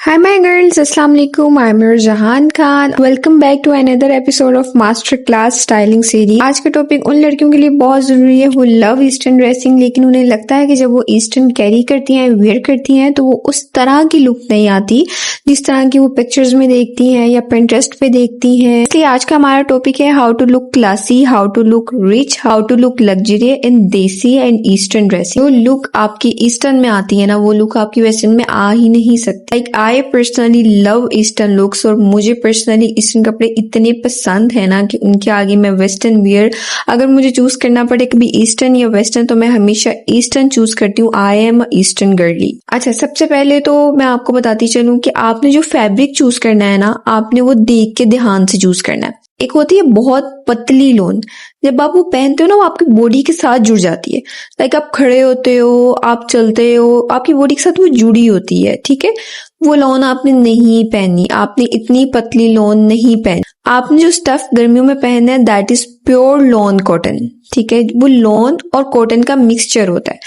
Hi my girls, Assalamu alaikum. I'm your जहान Khan. Welcome back to another episode of Master Class Styling Series. आज का topic उन लड़कियों के लिए बहुत जरूरी है वो लव ईस्टर्न ड्रेसिंग, लेकिन उन्हें लगता है कि जब वो ईस्टर्न कैरी करती हैं, वेयर करती हैं, तो वो उस तरह की लुक नहीं आती जिस तरह की वो पिक्चर्स में देखती हैं या पिंटरेस्ट पे देखती हैं. इसलिए आज का हमारा टॉपिक है how to look classy, how to look rich, how to look luxury in desi and eastern dressing. जो लुक आपकी ईस्टर्न में आती है ना, वो लुक आपकी वेस्टर्न में आ ही नहीं सकती. Like I personally love eastern looks और मुझे पर्सनली ईस्टर्न कपड़े इतने पसंद है ना कि उनके आगे मैं वेस्टर्न वियर, अगर मुझे चूज करना पड़े कभी ईस्टर्न या वेस्टर्न, तो मैं हमेशा ईस्टर्न चूज करती हूँ. I am eastern girly. अच्छा, सबसे पहले तो मैं आपको बताती चलूं कि आपने जो फैब्रिक चूज करना है ना, आपने वो देख के ध्यान से चूज करना है. एक होती है बहुत पतली लोन, जब आप वो पहनते हो ना वो आपकी बॉडी के साथ जुड़ जाती है. लाइक आप खड़े होते हो, आप चलते हो, आपकी बॉडी के साथ वो जुड़ी होती है. ठीक है, वो लॉन आपने नहीं पहनी, आपने इतनी पतली लॉन नहीं पहनी. आपने जो स्टफ गर्मियों में पहनना है that is pure lawn cotton. ठीक है, वो लॉन और कॉटन का मिक्सचर होता है.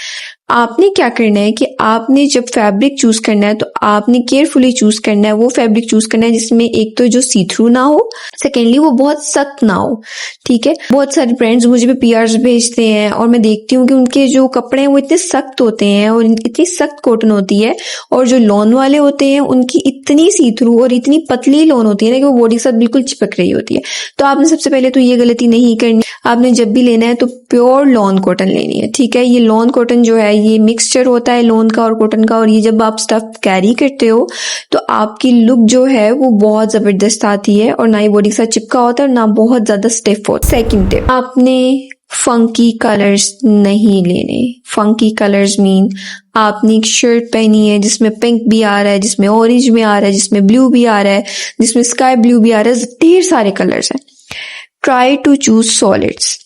आपने क्या करना है कि आपने जब फैब्रिक चूज करना है तो आपने केयरफुली चूज करना है. वो फैब्रिक चूज करना है जिसमें एक तो जो सी थ्रू ना हो, सेकेंडली वो बहुत सख्त ना हो. ठीक है, बहुत सारे फ्रेंड्स मुझे भी पीआरस भेजते हैं और मैं देखती हूँ कि उनके जो कपड़े हैं वो इतने सख्त होते हैं और इतनी सख्त कॉटन होती है, और जो लॉन वाले होते हैं उनकी इतनी सी थ्रू और इतनी पतली लॉन होती है ना कि वो बॉडी के साथ बिल्कुल चिपक रही होती है. तो आपने सबसे पहले तो ये गलती नहीं करनी. आपने जब भी लेना है तो प्योर लॉन कॉटन लेनी है. ठीक है, ये लॉन कॉटन जो है ये मिक्सचर होता है लॉन का और कॉटन का, और ये जब आप स्टफ कैरी करते हो तो आपकी लुक जो है वो बहुत जबरदस्त आती है और ना ही बॉडी के साथ चिपका होता है और ना बहुत ज्यादा स्टिफ होता है. सेकंड टिप, आपने फंकी कलर्स नहीं लेने. फंकी कलर्स मीन आपने एक शर्ट पहनी है जिसमें पिंक भी आ रहा है, जिसमें ऑरेंज भी आ रहा है, जिसमें ब्लू भी आ रहा है, जिसमें स्काई ब्लू भी आ रहा है, ढेर सारे कलर्स हैं. Try to choose solids.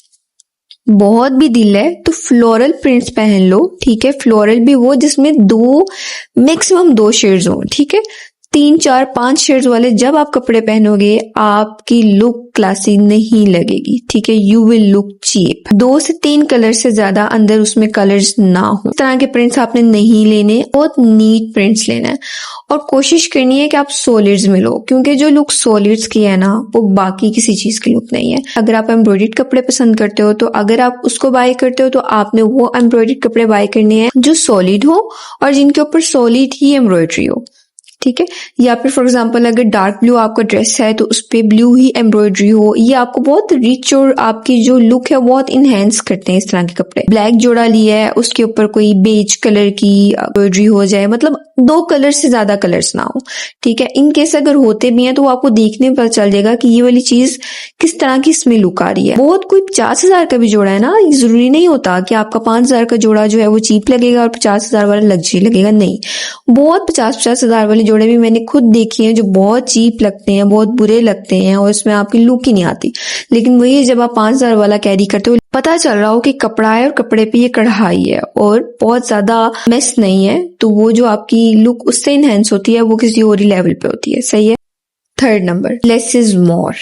बहुत भी दिल है तो फ्लोरल प्रिंट्स पहन लो. ठीक है, फ्लोरल भी वो जिसमें मैक्सिमम दो शेड्स हो. ठीक है, 3, 4, 5 शेड्स वाले जब आप कपड़े पहनोगे आपकी लुक क्लासी नहीं लगेगी. ठीक है, यू विल लुक चीप. 2 से 3 कलर से ज्यादा अंदर उसमें कलर्स ना हो. इस तरह के प्रिंट्स आपने नहीं लेने, बहुत नीट प्रिंट्स लेना है और कोशिश करनी है कि आप सॉलिड्स में लो, क्योंकि जो लुक सॉलिड्स की है ना वो बाकी किसी चीज की लुक नहीं है. अगर आप एम्ब्रॉयडर्ड कपड़े पसंद करते हो तो अगर आप उसको बाय करते हो तो आपने वो एम्ब्रॉयडर्ड कपड़े बाय करने हैं जो सॉलिड हो और जिनके ऊपर सॉलिड ही एम्ब्रॉयडरी हो. ठीक है, या फिर फॉर एग्जांपल अगर डार्क ब्लू आपका ड्रेस है तो उस पे ब्लू ही एम्ब्रॉयडरी हो. ये आपको बहुत रिच और आपकी जो लुक है बहुत इनहेंस करते हैं इस तरह के कपड़े. ब्लैक जोड़ा लिया है, उसके ऊपर कोई बेज कलर की एम्ब्रॉयडरी हो जाए, मतलब 2 कलर से ज्यादा कलर्स ना हो. ठीक है, इन केस अगर होते भी हैं तो आपको देखने में पता चल जाएगा कि ये वाली चीज किस तरह की इसमें लुक आ रही है. बहुत कोई 50,000 का भी जोड़ा है ना, जरूरी नहीं होता कि आपका 5,000 का जोड़ा जो है वो चीप लगेगा और 50,000 वाला लग्जरी लगेगा. नहीं, बहुत 50,000 वाले जोड़े भी मैंने खुद देखी हैं जो बहुत चीप लगते हैं, बहुत बुरे लगते हैं और इसमें आपकी लुक ही नहीं आती. लेकिन वही जब आप 5,000 वाला कैरी करते हो पता चल रहा हो कि कपड़ा है और कपड़े पे ये कढ़ाई है और बहुत ज्यादा मेस नहीं है, तो वो जो आपकी लुक उससे इनहेंस होती है वो किसी और ही लेवल पे होती है. सही है. Third number, less is more.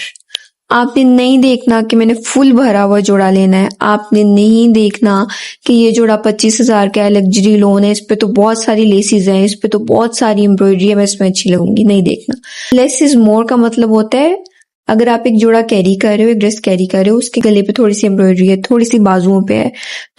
आपने नहीं देखना कि मैंने फुल भरा हुआ जोड़ा लेना है. आपने नहीं देखना कि ये जोड़ा 25,000 का है, लग्जरी लोन है, इस पे तो बहुत सारी लेसिस हैं, इस पे तो बहुत सारी एम्ब्रॉयडरी है, मैं इसमें अच्छी लगूंगी. नहीं देखना. लेस इज मोर का मतलब होता है अगर आप एक जोड़ा कैरी कर रहे हो, एक ड्रेस कैरी कर रहे हो, उसके गले पे थोड़ी सी एम्ब्रॉयडरी है, थोड़ी सी बाजुओं पे है,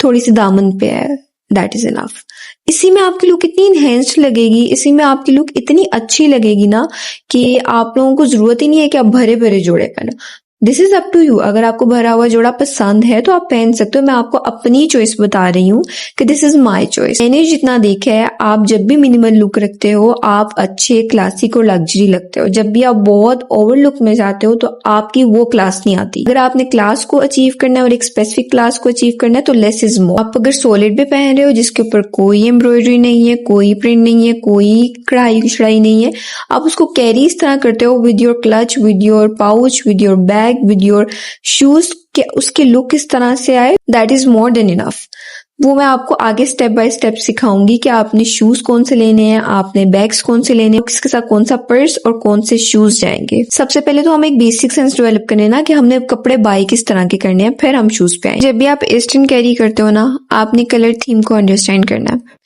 थोड़ी सी दामन पे है, दैट इज इनफ. इसी में आपकी लुक इतनी इनहेंस्ड लगेगी, इसी में आपकी लुक इतनी अच्छी लगेगी ना कि आप लोगों को जरूरत ही नहीं है कि आप भरे भरे जोड़े पहनो. This is up to you. अगर आपको भरा हुआ जोड़ा पसंद है तो आप पहन सकते हो. मैं आपको अपनी चॉइस बता रही हूँ कि दिस इज माय चॉइस. मैंने जितना देखा है, आप जब भी मिनिमल लुक रखते हो आप अच्छे क्लासिक और लग्जरी लगते हो. जब भी आप बहुत ओवर लुक में जाते हो तो आपकी वो क्लास नहीं आती. अगर आपने क्लास को अचीव करना है और एक स्पेसिफिक क्लास को अचीव करना है तो लेस इज मोर. आप अगर सॉलिड पे पहन रहे हो जिसके ऊपर कोई एम्ब्रॉयडरी नहीं है, कोई प्रिंट नहीं है, कोई कढ़ाई चढ़ाई नहीं है, आप उसको कैरी इस तरह करते हो with your clutch, with your pouch, with your bag, with your shoes, के उसके लुक किस तरह से आए, that is more than enough. वो मैं आपको आगे स्टेप बाय स्टेप सिखाऊंगी कि आपने शूज कौन से लेने हैं, आपने बैग्स कौन से लेने हैं, किसके साथ कौन सा पर्स और कौन से शूज जाएंगे. सबसे पहले तो हम एक बेसिक सेंस डेवलप करने ना कि हमने कपड़े बाय किस तरह के करने हैं, फिर हम शूज पे आए. जब भी आप ईस्टर्न कैरी करते हो ना, आपने कलर थीम को अंडरस्टैंड करना है.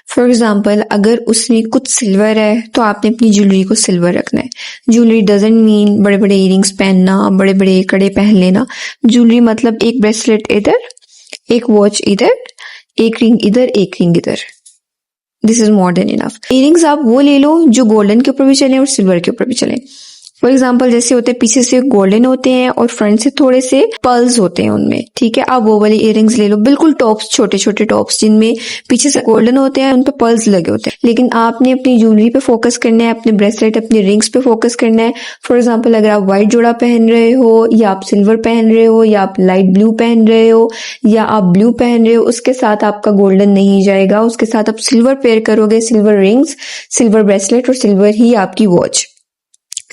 फॉर एग्जाम्पल अगर उसमें कुछ सिल्वर है तो आपने अपनी ज्वेलरी को सिल्वर रखना है। ज्वेलरी डजंट मीन बड़े बड़े इयरिंग्स पहनना, बड़े बड़े कड़े पहन लेना। ज्वेलरी मतलब एक ब्रेसलेट इधर, एक वॉच इधर, एक रिंग इधर, एक रिंग इधर। This is more than enough. Earrings आप वो ले लो जो गोल्डन के ऊपर भी चले और सिल्वर के ऊपर भी चले। फॉर एग्जाम्पल जैसे होते हैं पीछे से गोल्डन होते हैं और फ्रंट से थोड़े से पर्ल्स होते हैं उनमें, ठीक है। आप वो वाले इयरिंग्स ले लो, बिल्कुल टॉप्स, छोटे छोटे टॉप्स जिनमें पीछे से गोल्डन होते हैं, उन पे पर्ल्स लगे होते हैं। लेकिन आपने अपनी ज्वेलरी पे फोकस करना है, अपने ब्रेसलेट, अपने रिंग्स पे फोकस करना है। फॉर एग्जाम्पल अगर आप व्हाइट जोड़ा पहन रहे हो, या आप सिल्वर पहन रहे हो, या आप लाइट ब्लू पहन रहे हो, या आप ब्लू पहन रहे हो, उसके साथ आपका गोल्डन नहीं जाएगा। उसके साथ आप सिल्वर पेयर करोगे, सिल्वर रिंग्स, सिल्वर ब्रेसलेट और सिल्वर ही आपकी वॉच।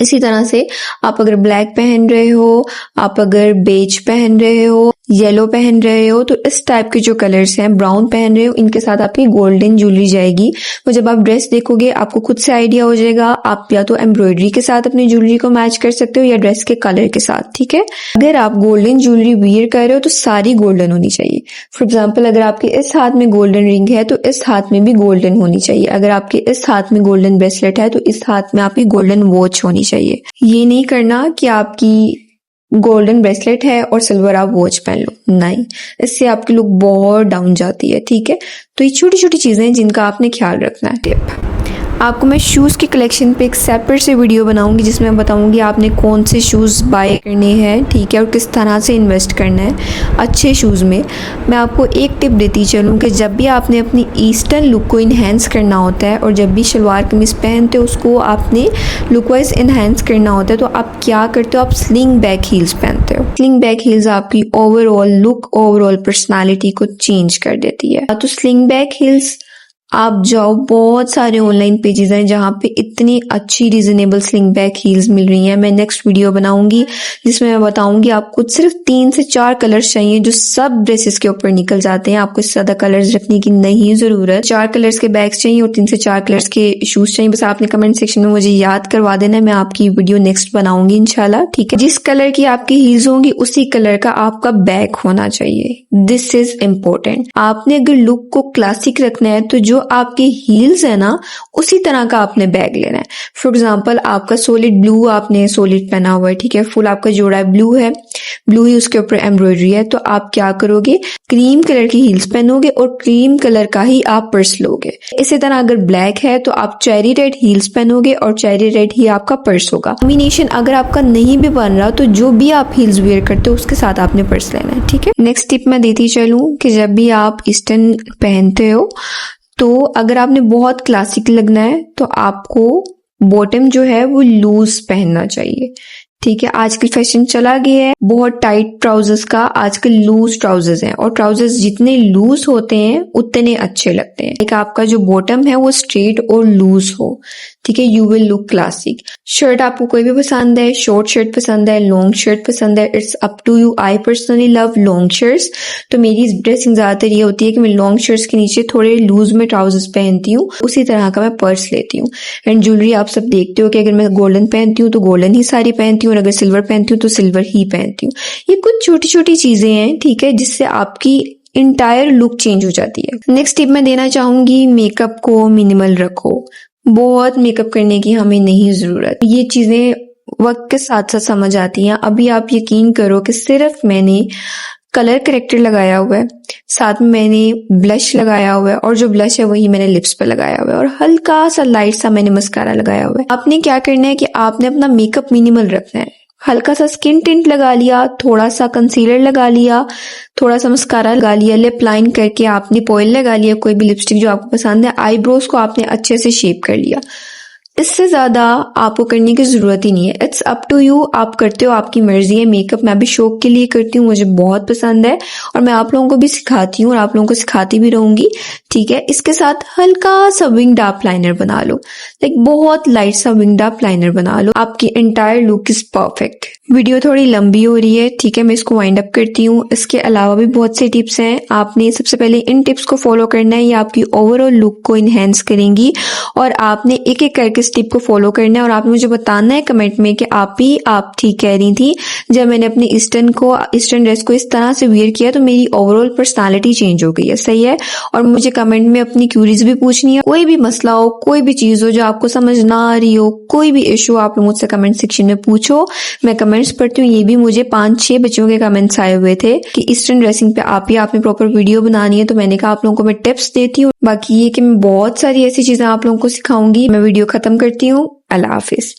इसी तरह से आप अगर ब्लैक पहन रहे हो, आप अगर बेज पहन रहे हो, येलो पहन रहे हो, तो इस टाइप के जो कलर्स हैं, ब्राउन पहन रहे हो, इनके साथ आपकी गोल्डन ज्वेलरी जाएगी। तो जब आप ड्रेस देखोगे आपको खुद से आइडिया हो जाएगा। आप या तो एम्ब्रॉयडरी के साथ अपनी ज्वेलरी को मैच कर सकते हो या ड्रेस के कलर के साथ, ठीक है। अगर आप गोल्डन ज्वेलरी वियर कर रहे हो तो सारी गोल्डन होनी चाहिए। फॉर एग्जाम्पल अगर आपके इस हाथ में गोल्डन रिंग है तो इस हाथ में भी गोल्डन होनी चाहिए। अगर आपके इस हाथ में गोल्डन ब्रेसलेट है तो इस हाथ में आपकी गोल्डन वॉच होनी चाहिए। ये नहीं करना कि आपकी गोल्डन ब्रेसलेट है और सिल्वर आप वॉच पहन लो, नहीं, इससे आपकी लुक बहुत डाउन जाती है, ठीक है। तो ये छोटी छोटी चीजें हैं जिनका आपने ख्याल रखना है। टिप आपको मैं शूज़ की कलेक्शन पे एक सेपरेट से वीडियो बनाऊंगी जिसमें मैं बताऊंगी आपने कौन से शूज़ बाय करने हैं, ठीक है, और किस तरह से इन्वेस्ट करना है अच्छे शूज़ में। मैं आपको एक टिप देती चलूँ कि जब भी आपने अपनी ईस्टर्न लुक को इन्हेंस करना होता है और जब भी शलवार कमीज़ पहनते हो उसको आपने लुक वाइज इन्हेंस करना होता है, तो आप क्या करते हो, आप स्लिंग बैक हील्स पहनते हो। स्लिंग बैक हील्स आपकी ओवरऑल लुक, ओवरऑल पर्सनैलिटी को चेंज कर देती है। तो स्लिंग बैक हील्स आप जाओ, बहुत सारे ऑनलाइन पेजेस हैं जहाँ पे इतनी अच्छी रीजनेबल स्लिंग बैक हील्स मिल रही हैं। मैं नेक्स्ट वीडियो बनाऊंगी जिसमें मैं बताऊंगी आपको सिर्फ 3 से 4 कलर्स चाहिए जो सब ड्रेसेस के ऊपर निकल जाते हैं। आपको इससे ज्यादा कलर्स रखने की नहीं जरूरत। 4 कलर्स के बैग्स चाहिए और 3 से 4 कलर्स के शूज चाहिए। बस आपने कमेंट सेक्शन में मुझे याद करवा देना है, मैं आपकी वीडियो नेक्स्ट बनाऊंगी इंशाल्लाह, ठीक है। जिस कलर की आपकी हील्स होंगी उसी कलर का आपका बैग होना चाहिए। This is important. आपने अगर लुक को क्लासिक रखना है तो जो आपके हील्स है ना उसी तरह का आपने बैग लेना है। फॉर एग्जांपल आपका सॉलिड ब्लू, आपने सॉलिड पहना हुआ है, ठीक है, फुल आपका जोड़ा ब्लू है, ब्लू ही उसके ऊपर एम्ब्रॉयडरी है, तो आप क्या करोगे, क्रीम कलर की हील्स पहनोगे और क्रीम कलर का ही आप पर्स लोगे। इसी तरह अगर ब्लैक है तो आप चेरी रेड हील्स पहनोगे और चेरी रेड ही आपका पर्स होगा। कॉम्बिनेशन अगर आपका नहीं भी बन रहा तो जो भी आप हील्स वेयर करते हो उसके साथ आपने पर्स लेना है, ठीक है। नेक्स्ट टिप मैं देती चलूं कि जब भी आप ईस्टर्न पहनते हो तो अगर आपने बहुत क्लासिक लगना है तो आपको बॉटम जो है वो लूज पहनना चाहिए, ठीक है। आजकल फैशन चला गया है बहुत टाइट ट्राउजर्स का, आजकल लूज ट्राउजर्स हैं और ट्राउजर्स जितने लूज होते हैं उतने अच्छे लगते हैं। एक आपका जो बॉटम है वो स्ट्रेट और लूज हो, ठीक है, you will look classic. Shirt आपको कोई भी पसंद है, शॉर्ट शर्ट पसंद है, लॉन्ग शर्ट पसंद है, it's up to you. I personally love long shirts, तो मेरी ड्रेसिंग ज्यादातर ये होती है कि मैं लॉन्ग शर्ट्स के नीचे थोड़े लूज में ट्राउजर्स पहनती हूँ, उसी तरह का मैं पर्स लेती हूँ। एंड ज्वेलरी आप सब देखते हो कि अगर मैं गोल्डन पहनती हूँ तो गोल्डन ही सारी पहनती हूँ और अगर सिल्वर पहनती हूँ तो सिल्वर ही पहनती हूँ। ये कुछ छोटी छोटी चीजें हैं, ठीक है, जिससे आपकी इंटायर लुक चेंज हो जाती है। नेक्स्ट टिप मैं देना चाहूंगी, मेकअप को मिनिमल रखो। बहुत मेकअप करने की हमें नहीं जरूरत, ये चीजें वक्त के साथ साथ समझ आती हैं। अभी आप यकीन करो कि सिर्फ मैंने कलर करेक्टर लगाया हुआ है, साथ में मैंने ब्लश लगाया हुआ है और जो ब्लश है वही मैंने लिप्स पे लगाया हुआ है और हल्का सा लाइट सा मैंने मस्कारा लगाया हुआ है। आपने क्या करना है कि आपने अपना मेकअप मिनिमल रखना है। हल्का सा स्किन टिंट लगा लिया, थोड़ा सा कंसीलर लगा लिया, थोड़ा सा मस्कारा लगा लिया, लिप लाइन करके आपने पॉइल लगा लिया, कोई भी लिपस्टिक जो आपको पसंद है, आईब्रोज को आपने अच्छे से शेप कर लिया। इससे ज्यादा आपको करने की जरूरत ही नहीं है। इट्स अप टू यू, आप करते हो, आपकी मर्जी है। मेकअप मैं भी शौक के लिए करती हूँ, मुझे बहुत पसंद है और मैं आप लोगों को भी सिखाती हूँ और आप लोगों को सिखाती भी रहूंगी, ठीक है। इसके साथ हल्का सा विंग डार्क लाइनर बना लो, लाइक बहुत लाइट सा विंग डार्क लाइनर बना लो, आपकी entire look is perfect. Video थोड़ी लंबी हो रही है, ठीक है, मैं इसको वाइंड अप करती हूँ। इसके अलावा भी बहुत से टिप्स हैं, आपने सबसे पहले इन टिप्स को फॉलो करना है, ये आपकी ओवरऑल लुक को इन्हेंस करेंगी और आपने एक एक करके इस टिप को फॉलो करना है और आपने मुझे बताना है कमेंट में कि आप ठीक कह रही थी। जब मैंने अपनी ईस्टर्न ड्रेस को इस तरह से वियर किया तो मेरी ओवरऑल पर्सनालिटी चेंज हो गई है, सही है। और मुझे कमेंट में अपनी क्यूरीज भी पूछनी है, कोई भी मसला हो, कोई भी चीज हो जो आपको समझ ना आ रही हो, कोई भी इशू, आप मुझसे कमेंट सेक्शन में पूछो, मैं कमेंट्स पढ़ती हूँ। ये भी मुझे 5-6 बच्चों के कमेंट्स आए हुए थे कि ईस्टर्न ड्रेसिंग पे आपने प्रॉपर वीडियो बनानी है, तो मैंने कहा आप लोगों को मैं टिप्स देती हूँ। बाकी ये कि मैं बहुत सारी ऐसी चीजें आप लोगों को सिखाऊंगी। मैं वीडियो खत्म करती हूँ। अल्लाह हाफिज।